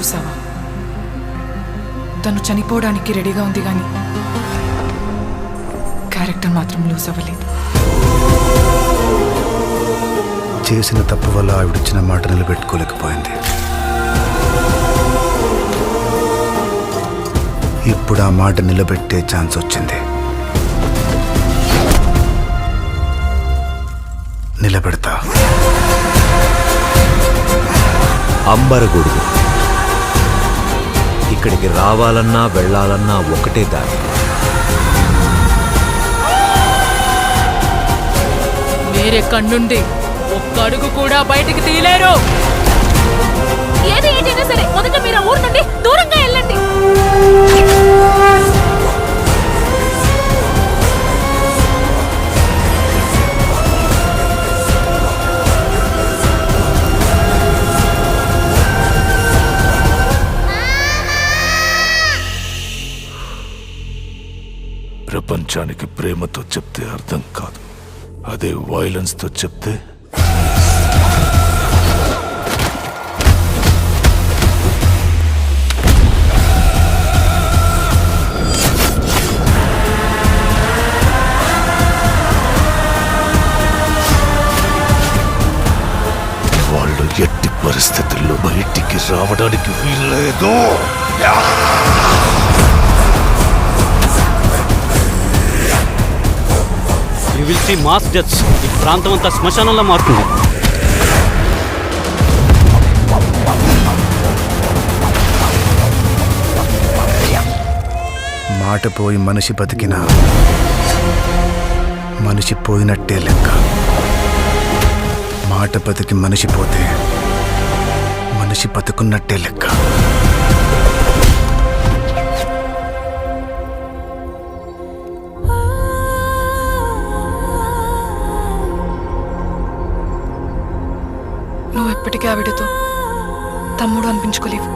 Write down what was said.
చూసావా? తను చనిపోవడానికి రెడీగా ఉంది కానీ క్యారెక్టర్ మాత్రం లూజ్ అవ్వలేదు. చేసిన తప్పు వల్ల ఆవిడిచ్చిన మాట నిలబెట్టుకోలేకపోయింది. ఇప్పుడు ఆ మాట నిలబెట్టే ఛాన్స్ వచ్చింది. నిలబెడతా. అంబరగొడుగు ఇక్కడికి రావాలన్నా వెళ్ళాలన్నా ఒకటే దారి. వేరే కన్నుండి ఒక్క అడుగు కూడా బయటికి తీయలేరు. ఏది ఏంటైనా సరే మొదట మీరు ఆ ఊరు నుండి దూరంగా వెళ్ళండి. ప్రపంచానికి ప్రేమతో చెప్తే అర్థం కాదు, అదే వైలెన్స్తో చెప్తే వాళ్ళు ఎట్టి పరిస్థితుల్లో బయటికి రావడానికి వీల్లేదు. You will see mass deaths. ఈ ప్రాంతం అంతా శ్మశానంలో మారుతుంది. మాట పోయి మనిషి బతికినా మనిషి పోయినట్టే లెక్క. మాట బతికి మనిషి పోతే మనిషి బతుకున్నట్టే లెక్క. నువ్వు ఎప్పటికీ ఆవిడతో తమ్ముడు అనిపించుకోలేవు.